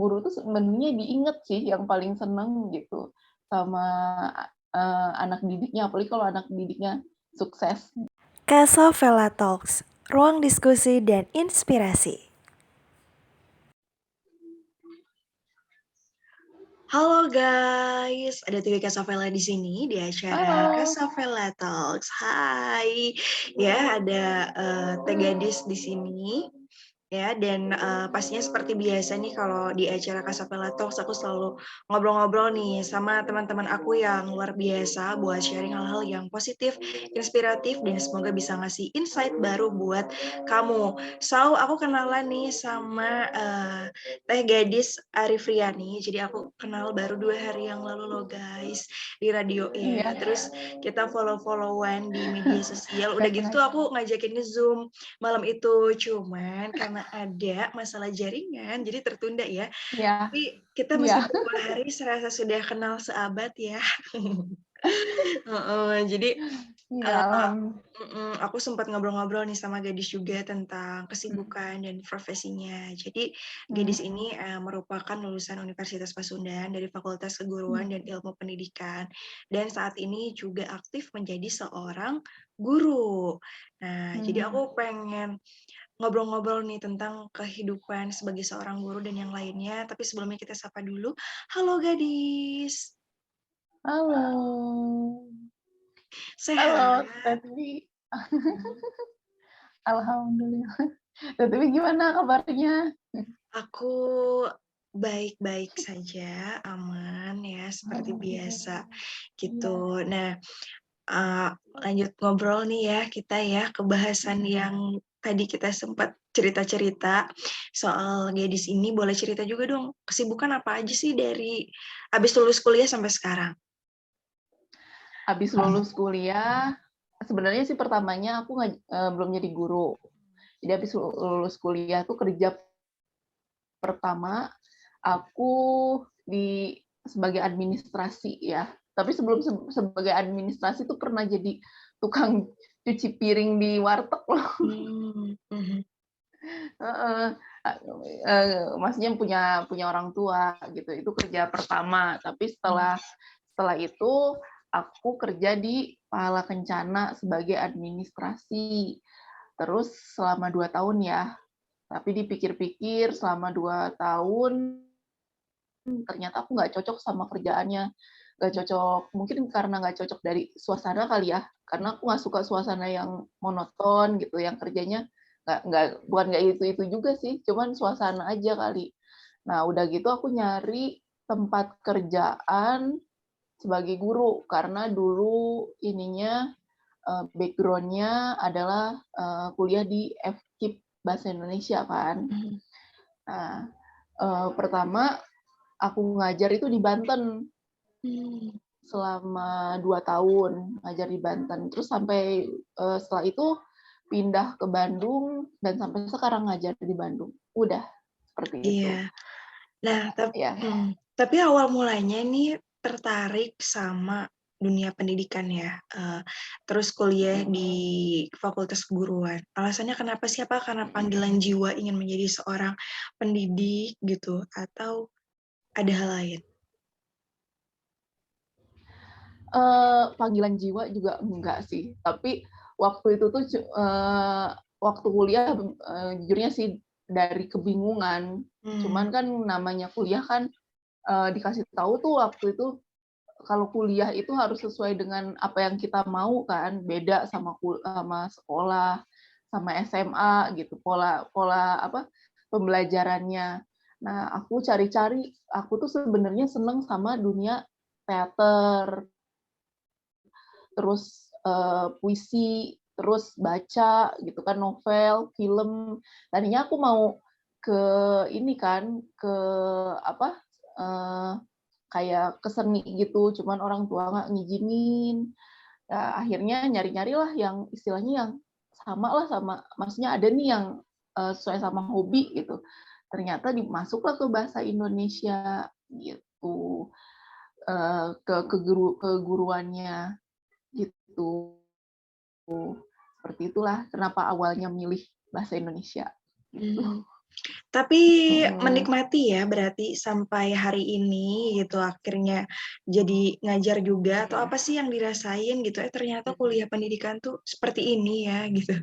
guru tuh sebenarnya diinget sih yang paling seneng gitu sama anak didiknya, apalagi kalau anak didiknya sukses. Kasavela Talks, ruang diskusi dan inspirasi. Halo guys, ada Tiwi Kasavela di sini di acara Halo. Kasavela Talks. Hai, ya ada Teh Gadis di sini. Ya, dan pastinya seperti biasa nih kalau di acara Kasavela Talks aku selalu ngobrol-ngobrol nih sama teman-teman aku yang luar biasa buat sharing hal-hal yang positif, inspiratif, dan semoga bisa ngasih insight baru buat kamu. So, aku kenalan nih sama Teh Gadis Arifriani. Jadi aku kenal baru 2 hari yang lalu loh guys di radio ya. Iya. Terus kita follow-followan di media sosial. Udah gitu Nice. tuh aku ngajakin nge-zoom malam itu. Cuman karena ada masalah jaringan jadi tertunda ya. Iya. Tapi kita Iya. meskipun 2 hari serasa sudah kenal seabad ya. Jadi Iya. aku sempat ngobrol-ngobrol nih sama Gadis juga tentang kesibukan dan profesinya. Jadi Gadis ini merupakan lulusan Universitas Pasundan dari Fakultas Keguruan dan Ilmu Pendidikan, dan saat ini juga aktif menjadi seorang guru. Nah, jadi aku pengen ngobrol-ngobrol nih tentang kehidupan sebagai seorang guru dan yang lainnya. Tapi sebelumnya kita sapa dulu. Halo Gadis. Halo. Halo, Sehat? Tetvi. Alhamdulillah. Tetvi gimana kabarnya? Aku baik-baik saja, aman ya, seperti biasa gitu. Nah, lanjut ngobrol nih ya kita ya, ke bahasan yang tadi kita sempat cerita-cerita soal Gadis ini. Boleh cerita juga dong, kesibukan apa aja sih dari abis lulus kuliah sampai sekarang? Habis lulus kuliah, sebenarnya sih pertamanya aku belum jadi guru. Jadi habis lulus kuliah tuh kerja pertama aku sebagai administrasi ya. Tapi sebelum sebagai administrasi tuh pernah jadi tukang cuci piring di warteg loh. Maksudnya punya orang tua gitu. Itu kerja pertama. Tapi setelah itu aku kerja di Pahala Kencana sebagai administrasi. Terus selama 2 tahun ya. Tapi dipikir-pikir selama 2 tahun ternyata aku nggak cocok sama kerjaannya, nggak cocok, mungkin karena nggak cocok dari suasana kali ya, karena aku nggak suka suasana yang monoton gitu, yang kerjanya bukan nggak itu juga sih, cuman suasana aja kali. Nah udah gitu aku nyari tempat kerjaan sebagai guru karena dulu ininya background-nya adalah kuliah di FKIP Bahasa Indonesia kan. Nah, pertama aku ngajar itu di Banten selama 2 tahun ngajar di Banten. Terus sampai setelah itu pindah ke Bandung dan sampai sekarang ngajar di Bandung. Udah seperti itu. Iya. Nah, Ya. tapi awal mulanya nih tertarik sama dunia pendidikan ya, terus kuliah di Fakultas Keguruan. Alasannya kenapa sih? Apa karena panggilan jiwa ingin menjadi seorang pendidik gitu, atau ada hal lain? Panggilan jiwa juga enggak sih. Tapi waktu itu tuh waktu kuliah jujurnya sih dari kebingungan. Cuman kan namanya kuliah kan dikasih tahu tuh waktu itu kalau kuliah itu harus sesuai dengan apa yang kita mau kan, beda sama sekolah, sama SMA gitu, pola apa pembelajarannya. Nah, aku cari-cari, aku tuh sebenarnya seneng sama dunia teater, terus puisi, terus baca gitu kan, novel, film. Tadinya aku mau ke ini kan, ke apa kayak ke seni gitu, cuman orang tua nggak ngizinin. Ya, akhirnya nyari-nyari lah yang istilahnya yang sama lah sama, maksudnya ada nih yang sesuai sama hobi gitu. Ternyata dimasuklah ke bahasa Indonesia gitu, keguruannya gitu. Seperti itulah kenapa awalnya milih bahasa Indonesia gitu. Tapi Mm-mm. menikmati ya berarti sampai hari ini gitu akhirnya jadi ngajar juga atau apa sih yang dirasain gitu? Ternyata kuliah pendidikan tuh seperti ini ya gitu.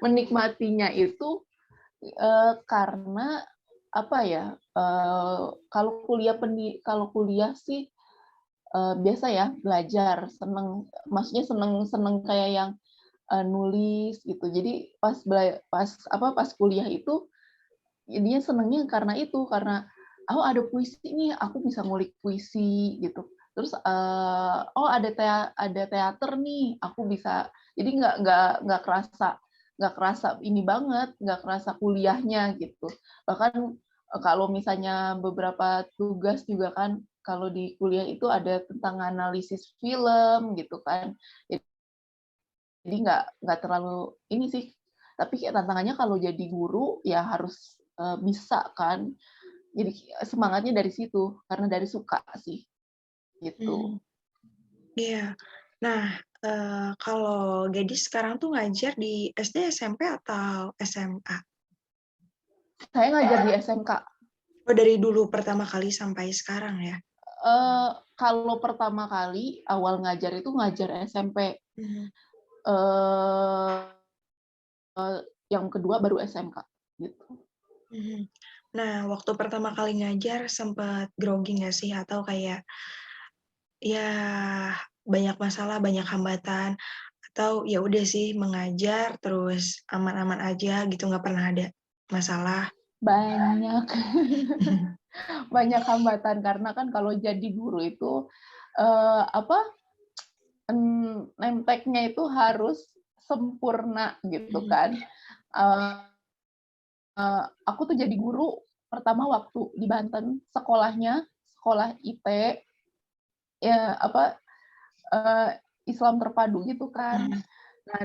Menikmatinya itu karena apa ya? Kalau kuliah sih biasa ya belajar, seneng, maksudnya seneng kayak yang nulis gitu. Jadi pas kuliah itu jadinya senengnya karena itu, karena oh ada puisi nih, aku bisa ngulik puisi gitu. Terus oh ada teater nih, aku bisa. Jadi nggak kerasa ini banget, nggak kerasa kuliahnya gitu. Bahkan kalau misalnya beberapa tugas juga kan, kalau di kuliah itu ada tentang analisis film gitu kan. Jadi nggak terlalu ini sih. Tapi kayak tantangannya kalau jadi guru ya harus bisa kan. Jadi semangatnya dari situ karena dari suka sih gitu. Iya. Nah, kalau Gadis sekarang tuh ngajar di SD, SMP, atau SMA? Saya ngajar di SMK. Oh, dari dulu pertama kali sampai sekarang ya? Kalau pertama kali awal ngajar itu ngajar SMP. Mhm. Eh, yang kedua baru SMK gitu. Mhm. Nah, waktu pertama kali ngajar sempat grogi nggak sih? Atau kayak, ya banyak masalah, banyak hambatan, atau ya udah sih mengajar terus aman-aman aja gitu, nggak pernah ada masalah? Banyak banyak hambatan karena kan kalau jadi guru itu apa nemteknya itu harus sempurna gitu Mhm. kan. Eh, aku tuh jadi guru pertama waktu di Banten, sekolahnya sekolah IT, ya apa Islam terpadu gitu kan. Mhm. Nah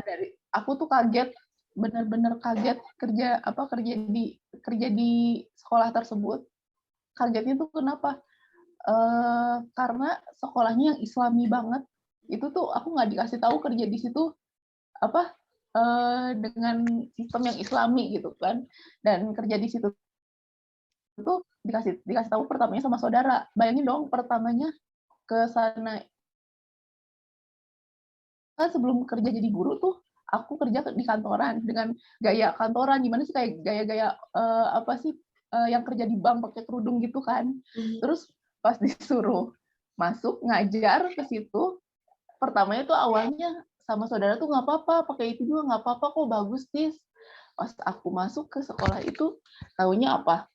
aku tuh kaget, bener-bener kaget kerja di sekolah tersebut. Kagetnya tuh kenapa? Karena sekolahnya yang Islami banget. Itu tuh aku nggak dikasih tahu kerja di situ apa dengan sistem yang Islami gitu kan. Dan kerja di situ tuh dikasih tahu pertamanya sama saudara. Bayangin dong pertamanya ke sana kan, sebelum kerja jadi guru tuh aku kerja di kantoran dengan gaya kantoran, gimana sih, kayak gaya-gaya apa sih yang kerja di bank pakai kerudung gitu kan. Mhm. Terus pas disuruh masuk ngajar ke situ, pertamanya tuh awalnya sama saudara tuh nggak apa-apa, pakai itu juga nggak apa-apa kok, bagus tis. Pas aku masuk ke sekolah itu, tahunya apa?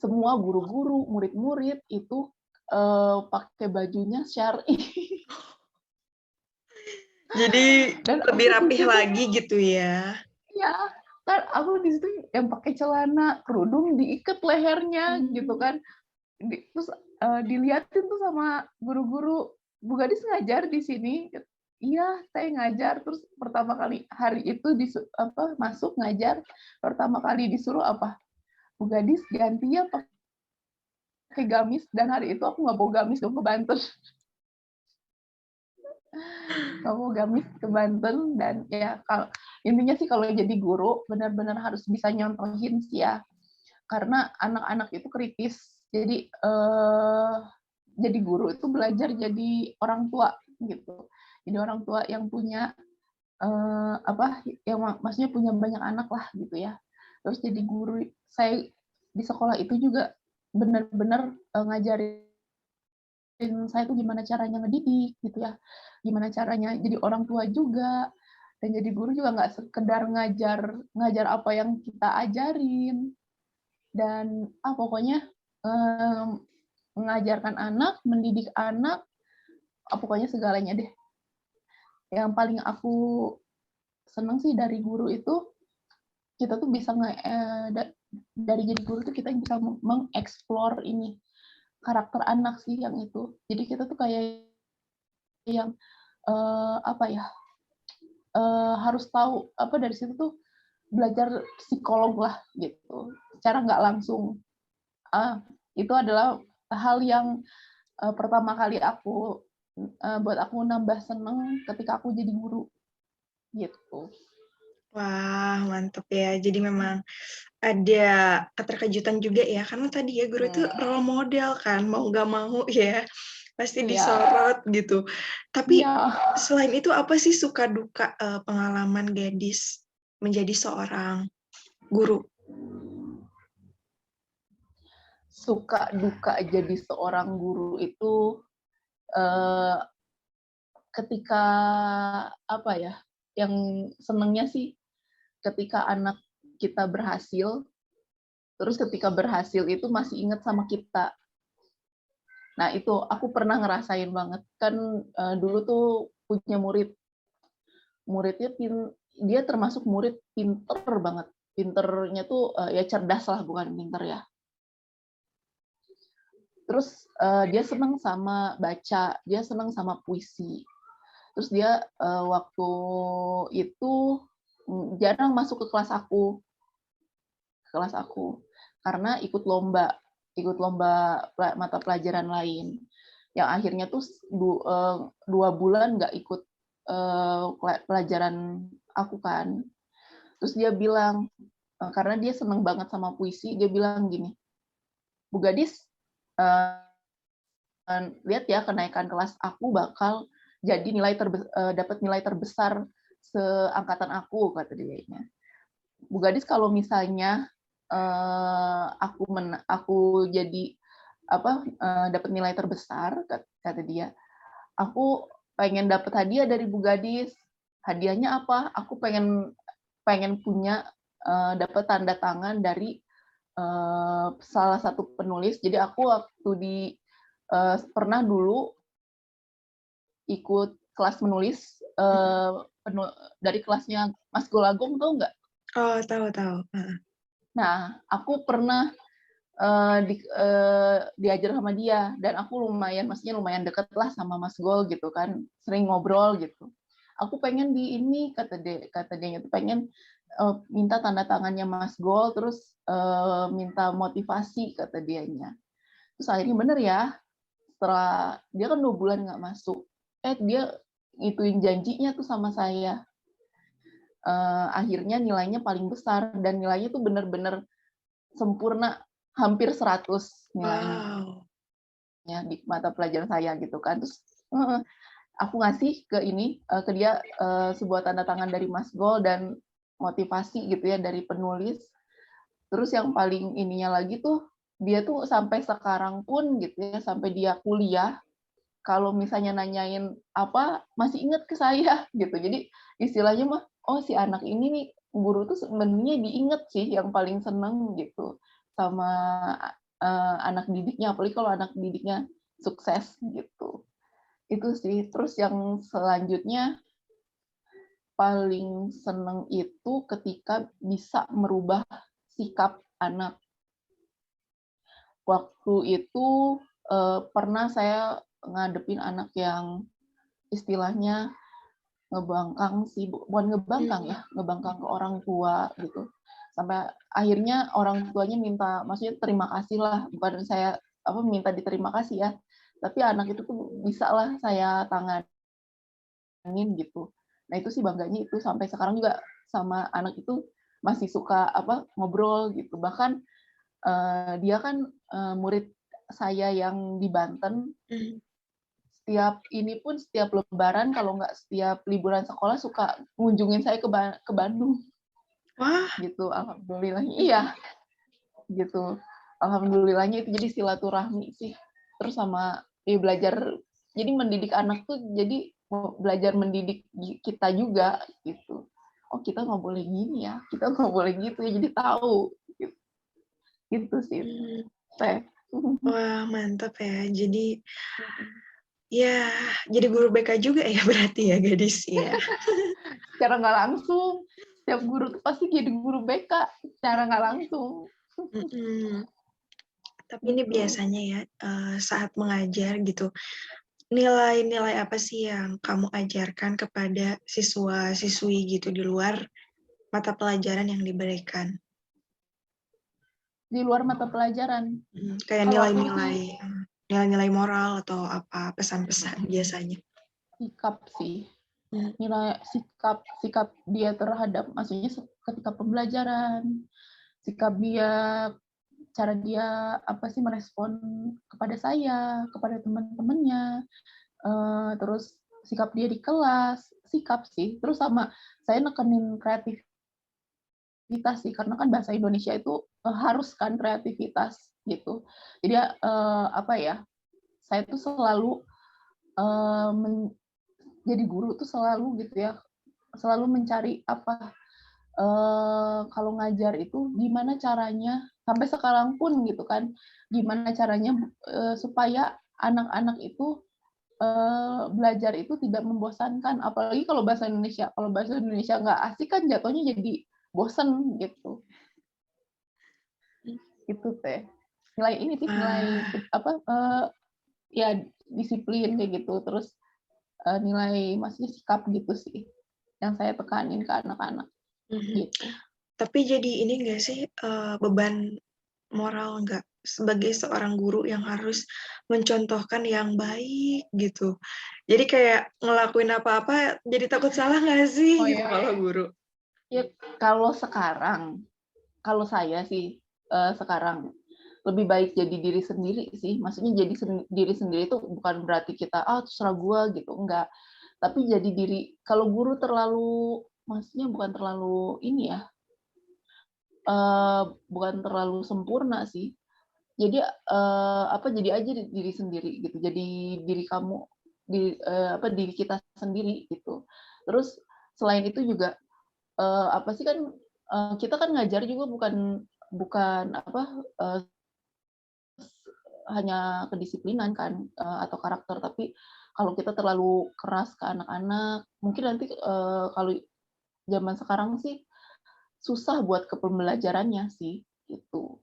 Semua guru-guru, murid-murid itu pakai bajunya syar'i. Jadi Dan lebih aku di rapih situ, lagi gitu ya? ya kan aku di situ yang pakai celana, kerudung diikat lehernya gitu Mmm. kan. Terus diliatin tuh sama guru-guru, Bu Gadis ngajar di sini. Iya, saya ngajar. Terus pertama kali hari itu masuk ngajar, pertama kali disuruh apa? Bu Gadis ganti ya pakai gamis, dan hari itu aku nggak bawa gamis dong ke Banten. Nggak bawa gamis ke Banten. Dan ya kalau intinya sih kalau jadi guru benar-benar harus bisa nyontohin sih ya, karena anak-anak itu kritis. Jadi jadi guru itu belajar jadi orang tua gitu. Jadi orang tua yang punya yang maksudnya punya banyak anak lah gitu ya. Terus jadi guru, saya di sekolah itu juga benar-benar ngajarin saya tuh gimana caranya ngedidik gitu ya, gimana caranya jadi orang tua juga. Dan jadi guru juga nggak sekedar ngajar ngajar apa yang kita ajarin, dan pokoknya mengajarkan anak, mendidik anak, pokoknya segalanya deh. Yang paling aku seneng sih dari guru itu, kita tuh bisa dari jadi guru tuh kita bisa mengeksplor ini karakter anak sih yang itu. Jadi kita tuh kayak yang apa ya, harus tahu apa dari situ tuh, belajar psikolog lah gitu, secara nggak langsung. Itu adalah hal yang pertama kali buat aku nambah seneng ketika aku jadi guru gitu. Wah, mantep ya. Jadi memang ada keterkejutan juga ya, karena tadi ya guru itu role model kan, mau nggak mau ya, pasti Iya, disorot gitu. Tapi iya. selain itu apa sih suka duka pengalaman gadis menjadi seorang guru? Suka duka jadi seorang guru itu eh, ketika apa ya? Yang senengnya sih ketika anak kita berhasil, terus ketika berhasil itu masih ingat sama kita. Nah, itu aku pernah ngerasain banget. Kan dulu tuh punya muridnya dia termasuk murid pinter banget. Pinternya tuh ya cerdas lah, bukan pinter ya. Terus dia senang sama baca, dia senang sama puisi. Terus dia waktu itu jarang masuk ke kelas aku, karena ikut lomba mata pelajaran lain. Yang akhirnya tuh 2 bulan nggak ikut pelajaran aku kan. Terus dia bilang, karena dia seneng banget sama puisi, dia bilang gini, Bu Gadis, lihat ya kenaikan kelas aku bakal jadi dapat nilai terbesar seangkatan aku, kata dia. Bu Gadis, kalau misalnya aku jadi dapat nilai terbesar, kata dia, aku pengen dapat hadiah dari Bu Gadis. Hadiahnya apa? Aku pengen punya dapat tanda tangan dari salah satu penulis. Jadi aku waktu pernah dulu ikut kelas menulis dari kelasnya Mas Golagung, tuh nggak? Oh, tahu. Nah, aku pernah diajar sama dia, dan aku maksudnya lumayan deket lah sama Mas Gol gitu kan, sering ngobrol gitu. Aku pengen kata dia itu pengen minta tanda tangannya Mas Gol, terus minta motivasi, kata dianya. Terus akhirnya bener ya, setelah dia kan 2 bulan nggak masuk, dia ituin janjinya tuh sama saya. Akhirnya nilainya paling besar, dan nilainya tuh bener-bener sempurna, hampir 100 nilainya Wow. di mata pelajaran saya gitu kan. Terus aku ngasih ke dia sebuah tanda tangan dari Mas Gol dan motivasi gitu ya dari penulis. Terus yang paling ininya lagi tuh, dia tuh sampai sekarang pun gitu ya, sampai dia kuliah, kalau misalnya nanyain apa, masih inget ke saya gitu. Jadi istilahnya mah, oh si anak ini nih, guru tuh sebenarnya diinget sih yang paling seneng gitu sama anak didiknya, apalagi kalau anak didiknya sukses gitu. Itu sih. Terus yang selanjutnya paling seneng itu ketika bisa merubah sikap anak. Waktu itu pernah saya ngadepin anak yang istilahnya ngebangkang sih, bukan ngebangkang ya, ngebangkang ke orang tua gitu. Sampai akhirnya orang tuanya maksudnya terima kasih lah, bukan saya minta diterima kasih ya, tapi anak itu tuh bisa lah saya gitu. Nah itu sih bangganya itu, sampai sekarang juga sama anak itu masih suka ngobrol gitu. Bahkan dia kan murid saya yang di Banten, setiap lebaran, kalau nggak setiap liburan sekolah, suka ngunjungin saya ke Bandung. Wah. Gitu, alhamdulillah. Iya, gitu. Alhamdulillahnya itu jadi silaturahmi sih. Terus sama belajar, jadi mendidik anak tuh jadi belajar mendidik kita juga gitu. Oh, kita nggak boleh gini ya, kita nggak boleh gitu ya, jadi tahu. Gitu sih, Teh. Wah, mantap ya. Jadi ya, jadi guru BK juga ya berarti ya gadis ya. Secara nggak langsung, setiap guru tuh pasti jadi guru BK secara nggak langsung. Tapi ini Gitu. biasanya ya saat mengajar gitu, nilai-nilai apa sih yang kamu ajarkan kepada siswa-siswi gitu di luar mata pelajaran yang diberikan? Di luar mata pelajaran. Kayak Kalau aku sih nilai-nilai moral atau apa pesan-pesan biasanya? sikap sih. nilai sikap dia terhadap, maksudnya ketika pembelajaran, sikap dia, cara dia apa sih merespon kepada saya, kepada teman-temannya, terus sikap dia di kelas, sikap sih. Terus sama saya nekenin kreativitas sih, karena kan bahasa Indonesia itu harus kan kreativitas gitu. Jadi apa ya? Saya tuh selalu jadi guru tuh selalu gitu ya, selalu mencari apa, kalau ngajar itu gimana caranya, sampai sekarang pun gitu kan, gimana caranya supaya anak-anak itu belajar itu tidak membosankan, apalagi kalau bahasa Indonesia. Kalau bahasa Indonesia nggak asik kan jatuhnya jadi bosen gitu. Itu teh. Nilai ini sih, nilai apa, ya disiplin kayak gitu. Terus nilai masih sikap gitu sih yang saya tekanin ke anak-anak gitu. Tapi jadi ini nggak sih beban moral nggak sebagai seorang guru yang harus mencontohkan yang baik gitu. Jadi kayak ngelakuin apa-apa jadi takut salah nggak sih gitu kalau guru? Ya kalau saya sih sekarang lebih baik jadi diri sendiri sih. Maksudnya jadi diri sendiri itu bukan berarti kita terserah gua gitu, enggak. Tapi jadi diri, kalau guru terlalu, maksudnya bukan terlalu ini ya, bukan terlalu sempurna sih. Jadi jadi aja diri sendiri gitu. Jadi diri kamu, diri kita sendiri gitu. Terus selain itu juga apa sih kan kita kan ngajar juga bukan bukan apa hanya kedisiplinan kan atau karakter, tapi kalau kita terlalu keras ke anak-anak, mungkin nanti kalau zaman sekarang sih susah buat ke pembelajarannya sih gitu.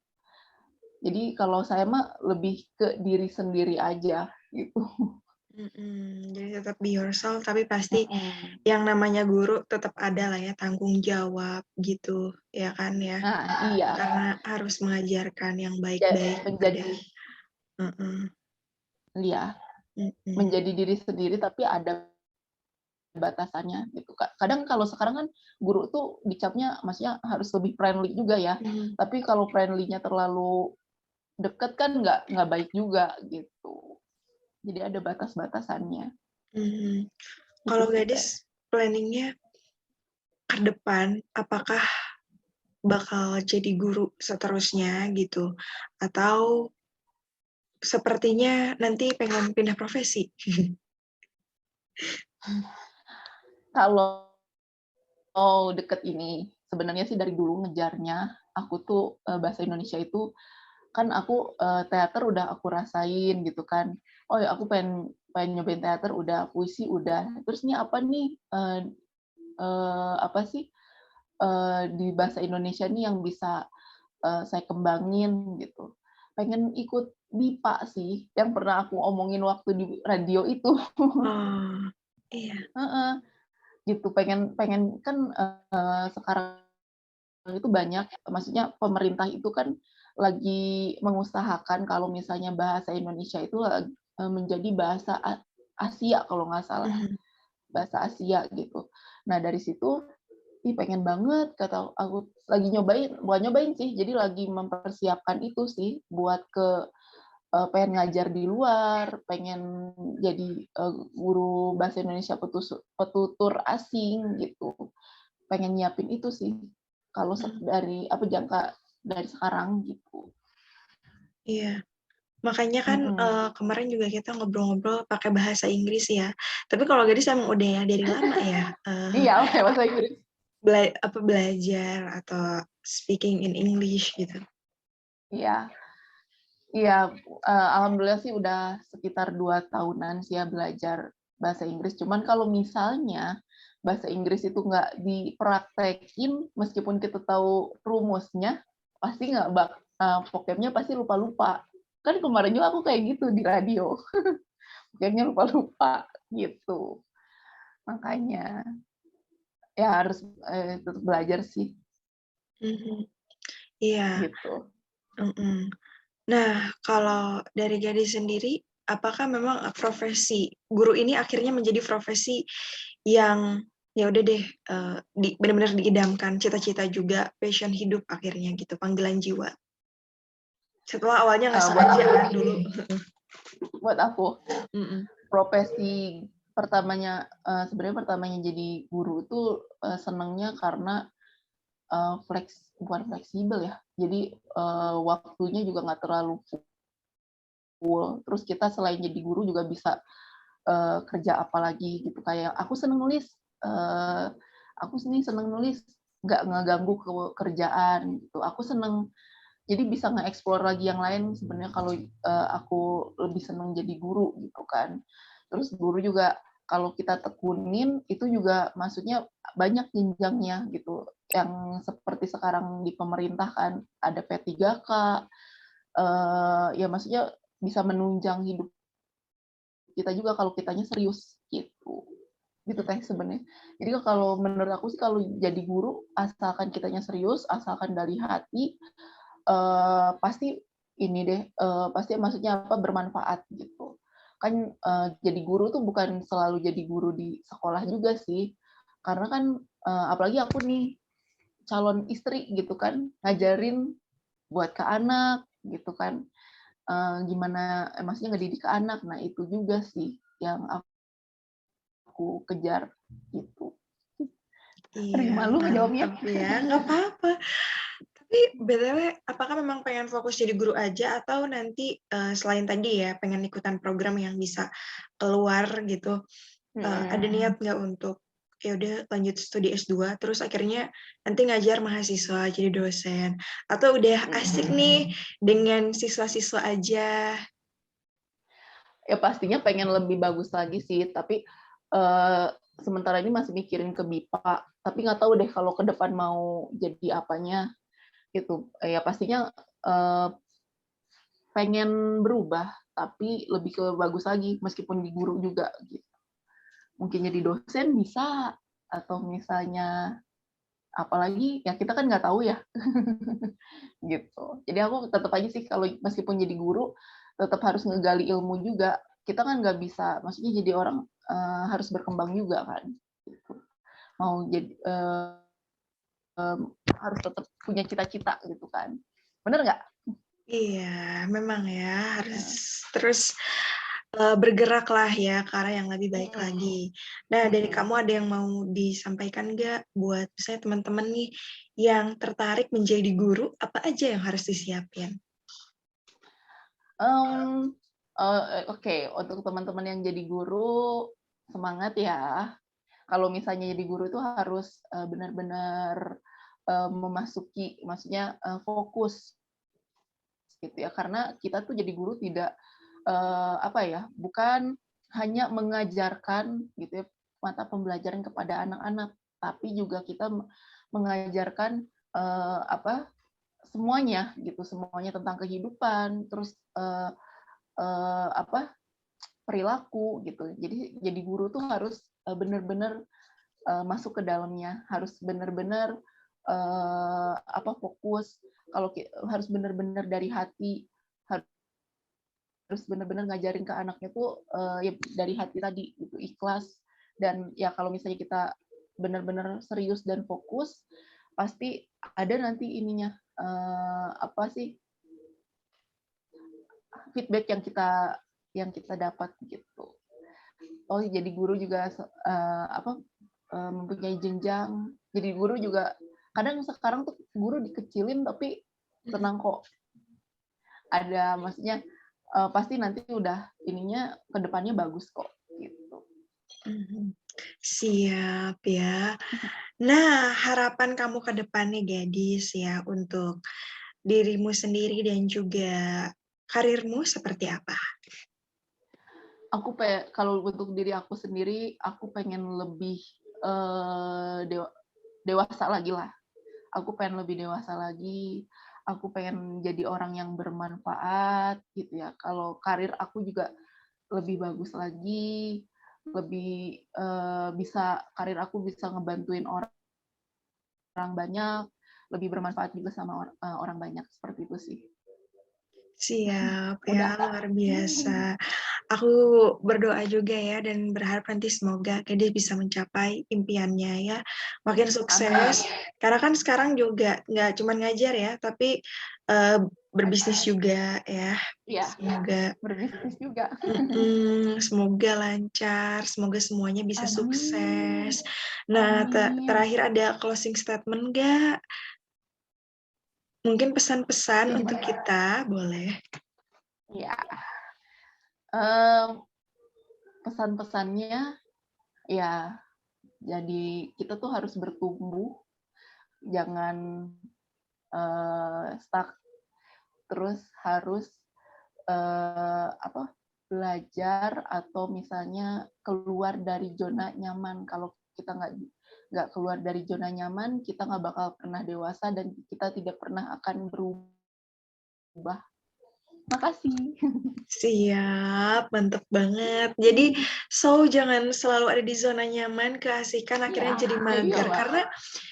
Jadi kalau saya mah lebih ke diri sendiri aja gitu. Jadi tetap be yourself, tapi pasti yang namanya guru tetap ada lah ya tanggung jawab gitu, ya kan ya? Nah, iya. Karena harus mengajarkan yang baik-baik pada. Iya, menjadi diri sendiri tapi ada batasannya gitu. Kadang kalau sekarang kan guru tuh dicapnya maksudnya harus lebih friendly juga ya. Tapi kalau friendly-nya terlalu deket kan nggak baik juga gitu. Jadi ada batas-batasannya. Kalau gadis planningnya ke depan, apakah bakal jadi guru seterusnya gitu? Atau sepertinya nanti pengen pindah profesi? Kalau deket ini, sebenarnya sih dari dulu ngejarnya, aku tuh bahasa Indonesia itu, kan aku teater udah aku rasain gitu kan. Oh ya aku pengen nyobain teater udah, puisi udah. Terus ini apa nih, apa sih di bahasa Indonesia nih yang bisa saya kembangin gitu. Pengen ikut BIPA sih, yang pernah aku omongin waktu di radio itu. Iya. Gitu, pengen kan sekarang itu banyak, maksudnya pemerintah itu kan lagi mengusahakan kalau misalnya bahasa Indonesia itu menjadi bahasa Asia kalau nggak salah, bahasa Asia gitu. Nah dari situ, pengen banget kata aku, lagi nyobain, bukan nyobain sih, jadi lagi mempersiapkan itu sih buat pengen ngajar di luar, pengen jadi guru bahasa Indonesia petutur asing gitu. Pengen nyiapin itu sih. Kalau dari jangka dari sekarang gitu. Iya. Makanya kan kemarin juga kita ngobrol-ngobrol pakai bahasa Inggris ya. Tapi kalau gadis emang udah ya dari lama ya. Iya, pakai bahasa Inggris. Belajar atau speaking in English gitu. Iya. Iya, alhamdulillah sih udah sekitar 2 tahunan sih ya belajar bahasa Inggris. Cuman kalau misalnya bahasa Inggris itu nggak dipraktekin, meskipun kita tahu rumusnya, pasti nggak vocabnya pasti lupa-lupa. Kan kemarin juga aku kayak gitu di radio. Vocabnya lupa-lupa gitu. Makanya ya harus tetap belajar sih. Iya. Gitu. Nah, kalau dari gadis sendiri, apakah memang profesi guru ini akhirnya menjadi profesi yang ya udah deh benar-benar diidamkan, cita-cita juga, passion hidup akhirnya gitu, panggilan jiwa. Setelah awalnya nggak Buat sengaja aku, kan dulu. buat aku profesi pertamanya sebenarnya pertamanya jadi guru itu senangnya karena bukan fleksibel ya. Jadi waktunya juga nggak terlalu full. Terus kita selain jadi guru juga bisa kerja apa lagi gitu. Kayak aku seneng nulis, nggak ngeganggu ke kerjaan gitu. Aku seneng jadi bisa nge-explore lagi yang lain sebenarnya kalau aku lebih seneng jadi guru gitu kan. Terus guru juga kalau kita tekunin itu juga maksudnya banyak jenjangnya gitu. Yang seperti sekarang di pemerintah kan ada P3K, ya maksudnya bisa menunjang hidup kita juga kalau kitanya serius gitu. Gitu teh sebenarnya. Jadi kalau menurut aku sih kalau jadi guru asalkan kitanya serius, asalkan dari hati, pasti ini deh, pasti maksudnya apa bermanfaat gitu. Kan jadi guru tuh bukan selalu jadi guru di sekolah juga sih, karena kan apalagi aku nih calon istri gitu kan, ngajarin buat ke anak gitu kan, gimana maksudnya ngedidik ke anak. Nah itu juga sih yang aku kejar gitu. Aduh, Iya, malu ngejawabnya. mantap ya, nggak apa-apa. Tapi BTW, apakah memang pengen fokus jadi guru aja atau nanti selain tadi ya pengen ikutan program yang bisa keluar gitu, ada niat nggak untuk ya udah lanjut studi S2 terus akhirnya nanti ngajar mahasiswa jadi dosen atau udah asik nih dengan siswa-siswa aja? Ya pastinya pengen lebih bagus lagi sih, tapi sementara ini masih mikirin ke BIPA, tapi nggak tahu deh kalau ke depan mau jadi apanya gitu. Ya pastinya pengen berubah, tapi lebih ke bagus lagi, meskipun di guru juga gitu. Mungkin jadi dosen bisa, atau misalnya apalagi ya kita kan nggak tahu ya gitu. Jadi aku tetap aja sih kalau meskipun jadi guru tetap harus ngegali ilmu juga. Kita kan nggak bisa, maksudnya jadi orang harus berkembang juga kan. Gitu. Mau jadi harus tetap punya cita-cita gitu kan. Bener nggak? Iya, memang ya harus terus bergeraklah ya ke arah yang lebih baik lagi. Nah, dari kamu ada yang mau disampaikan nggak buat misalnya teman-teman nih yang tertarik menjadi guru, apa aja yang harus disiapin? Oke, untuk teman-teman yang jadi guru semangat ya. Kalau misalnya jadi guru itu harus benar-benar memasuki, maksudnya fokus gitu ya, karena kita tuh jadi guru tidak apa ya, bukan hanya mengajarkan gitu ya mata pembelajaran kepada anak-anak, tapi juga kita mengajarkan apa semuanya gitu, semuanya tentang kehidupan, terus apa perilaku gitu. Jadi guru tuh harus benar-benar masuk ke dalamnya, harus benar-benar apa fokus, kalau harus benar-benar dari hati, harus benar-benar ngajarin ke anaknya tuh ya dari hati tadi gitu, ikhlas. Dan ya kalau misalnya kita benar-benar serius dan fokus, pasti ada nanti ininya apa sih feedback yang kita dapat gitu. Oh jadi guru juga apa mempunyai jenjang. Jadi guru juga kadang sekarang tuh guru dikecilin tapi tenang kok. Ada maksudnya pasti nanti udah ininya ke depannya bagus kok gitu. Siap ya. Nah, harapan kamu ke depannya Gadis ya untuk dirimu sendiri dan juga karirmu seperti apa? Aku kalau untuk diri aku sendiri, aku pengen lebih dewasa lagi lah. Aku pengen lebih dewasa lagi. Aku pengen jadi orang yang bermanfaat gitu ya. Kalau karir aku juga lebih bagus lagi, lebih bisa karir aku bisa ngebantuin orang banyak, lebih bermanfaat juga sama orang banyak seperti itu sih. Siap ya, Udah. luar biasa. aku berdoa juga ya dan berharap nanti semoga Gadis bisa mencapai impiannya ya, makin sukses. Karena kan sekarang juga nggak cuma ngajar ya, tapi berbisnis juga ya. Iya, Semoga berbisnis juga. semoga lancar, semoga semuanya bisa Amin. sukses. Nah, Amin. terakhir ada closing statement nggak? Mungkin pesan-pesan Jadi untuk kita, boleh. ya, pesan-pesannya ya, jadi kita tuh harus bertumbuh, jangan stuck, terus harus belajar atau misalnya keluar dari zona nyaman. Kalau kita nggak keluar dari zona nyaman, kita nggak bakal pernah dewasa dan kita tidak pernah akan berubah. Makasih. Siap, mantep banget. Jadi, jangan selalu ada di zona nyaman, keasikan akhirnya jadi mager. Karena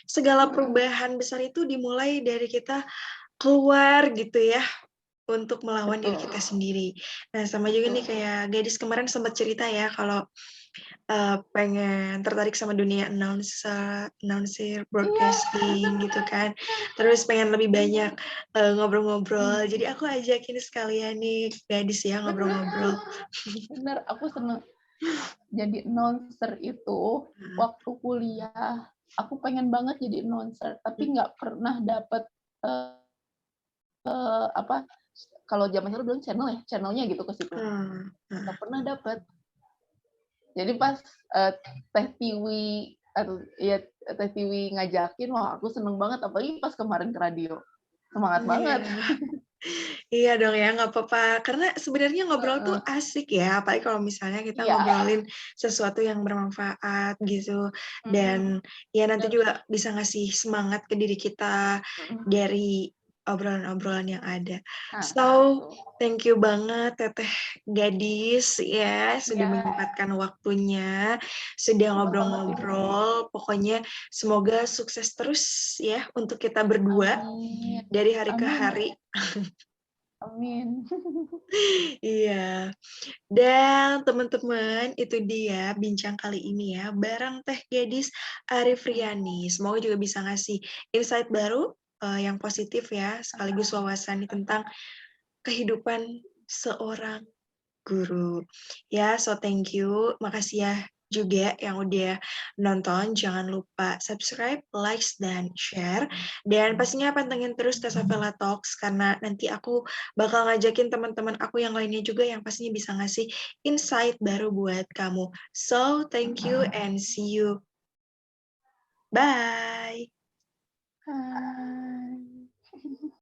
segala perubahan besar itu dimulai dari kita keluar gitu ya, untuk melawan diri kita sendiri. Nah, sama juga nih kayak Gadis kemarin sempat cerita ya, kalau pengen tertarik sama dunia announcer broadcasting gitu kan, terus pengen lebih banyak ngobrol-ngobrol. Jadi aku ajakin sekalian nih Gadis ya ngobrol-ngobrol. Bener, aku seneng jadi announcer itu waktu kuliah. Aku pengen banget jadi announcer, tapi nggak pernah dapet kalau zaman dulu belum channelnya gitu ke situ. Nggak pernah dapet. Jadi pas Teh Tiwi Teh Tiwi ngajakin, wah aku seneng banget, apalagi pas kemarin ke radio. Semangat banget. Iya dong ya, nggak apa-apa. Karena sebenarnya ngobrol tuh asik ya, apalagi kalau misalnya kita ngobrolin sesuatu yang bermanfaat gitu. Dan ya nanti juga bisa ngasih semangat ke diri kita dari obrolan-obrolan yang ada. So, thank you banget Teteh Gadis ya, sudah menyempatkan waktunya, sudah ngobrol-ngobrol. Pokoknya semoga sukses terus ya untuk kita berdua dari hari ke hari. Amin. Iya. Dan teman-teman, itu dia bincang kali ini ya, bareng Teh Gadis Arifriani. Semoga juga bisa ngasih insight baru yang positif ya, sekaligus wawasan tentang kehidupan seorang guru. Ya, so thank you. Makasih ya juga yang udah nonton. Jangan lupa subscribe, likes, dan share. Dan pastinya pantengin terus Tesapela Talks, karena nanti aku bakal ngajakin teman-teman aku yang lainnya juga yang pastinya bisa ngasih insight baru buat kamu. So, thank you and see you. Bye! Hai.